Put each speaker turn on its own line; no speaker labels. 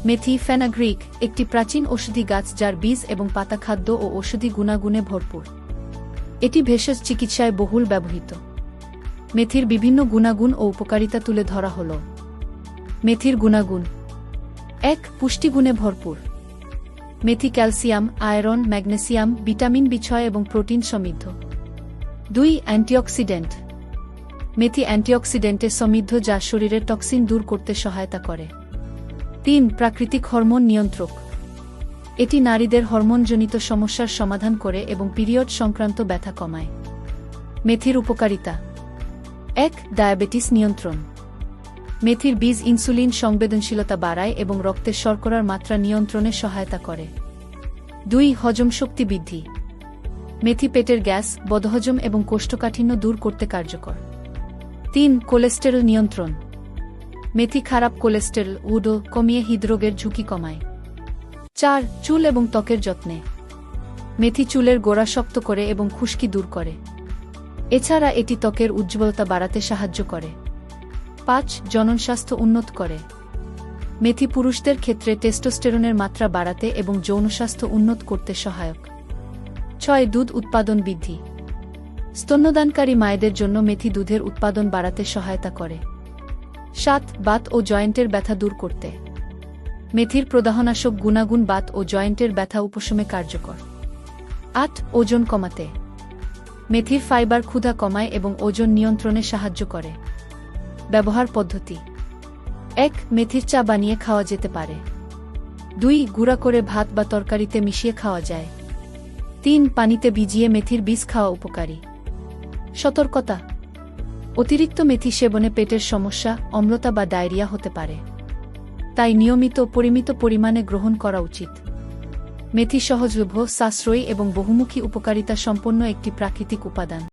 মেথি ফেনাগ্রিক একটি প্রাচীন ঔষধি গাছ যার বীজ এবং পাতা খাদ্য ও ঔষধি গুণাগুণে ভরপুর। এটি ভেষজ চিকিৎসায় বহুল ব্যবহৃত। মেথির বিভিন্ন গুণাগুণ ও উপকারিতা তুলে ধরা হল। মেথির গুণাগুণ: ১. পুষ্টিগুণে ভরপুর। মেথি ক্যালসিয়াম, আয়রন, ম্যাগনেসিয়াম, ভিটামিন বি6 এবং প্রোটিন সমৃদ্ধ। ২. অ্যান্টিঅক্সিডেন্ট। মেথি অ্যান্টিঅক্সিডেন্টে সমৃদ্ধ যা শরীরের টক্সিন দূর করতে সহায়তা করে। ৩. প্রাকৃতিক হরমোন নিয়ন্ত্রক। এটি নারীদের হরমোনজনিত সমস্যার সমাধান করে এবং পিরিয়ড সংক্রান্ত ব্যথা কমায়। মেথির উপকারিতা: ১. ডায়াবেটিস নিয়ন্ত্রণ। মেথির বীজ ইনসুলিন সংবেদনশীলতা বাড়ায় এবং রক্তের শর্করার মাত্রা নিয়ন্ত্রণে সহায়তা করে। ২. হজম শক্তি বৃদ্ধি। মেথি পেটের গ্যাস, বদহজম এবং কোষ্ঠকাঠিন্য দূর করতে কার্যকর। ৩. কোলেস্টেরল নিয়ন্ত্রণ। মেথি খারাপ কোলেস্টেরল কমিয়ে হৃদরোগের ঝুঁকি কমায়। ৪. চুল এবং ত্বকের যত্নে। মেথি চুলের গোড়া শক্ত করে এবং খুশকি দূর করে। এছাড়া এটি ত্বকের উজ্জ্বলতা বাড়াতে সাহায্য করে। ৫. জননস্বাস্থ্য উন্নত করে। মেথি পুরুষদের ক্ষেত্রে টেস্টোস্টেরনের মাত্রা বাড়াতে এবং যৌনস্বাস্থ্য উন্নত করতে সহায়ক। ৬. দুধ উৎপাদন বৃদ্ধি। স্তন্যদানকারী মায়েদের জন্য মেথি দুধের উৎপাদন বাড়াতে সহায়তা করে। ৭. বাত ও জয়েন্টের ব্যথা দূর করতে। মেথির প্রদাহনাশক গুণাগুণ বাত ও জয়েন্টের ব্যথা উপশমে কার্যকর। ৮. ওজন কমাতে। মেথির ফাইবার ক্ষুধা কমায় এবং ওজন নিয়ন্ত্রণে সাহায্য করে। ব্যবহার পদ্ধতি: ১. মেথির চা বানিয়ে খাওয়া যেতে পারে। ২. গুঁড়া করে ভাত বা তরকারিতে মিশিয়ে খাওয়া যায়। ৩. পানিতে ভিজিয়ে মেথির বীজ খাওয়া উপকারী। সতর্কতা: অতিরিক্ত মেথি সেবনে পেটের সমস্যা, অম্লতা বা ডায়রিয়া হতে পারে। তাই নিয়মিত পরিমিত পরিমাণে গ্রহণ করা উচিত। মেথি সহজলভ্য, সাশ্রয়ী এবং বহুমুখী উপকারিতা সম্পন্ন একটি প্রাকৃতিক উপাদান।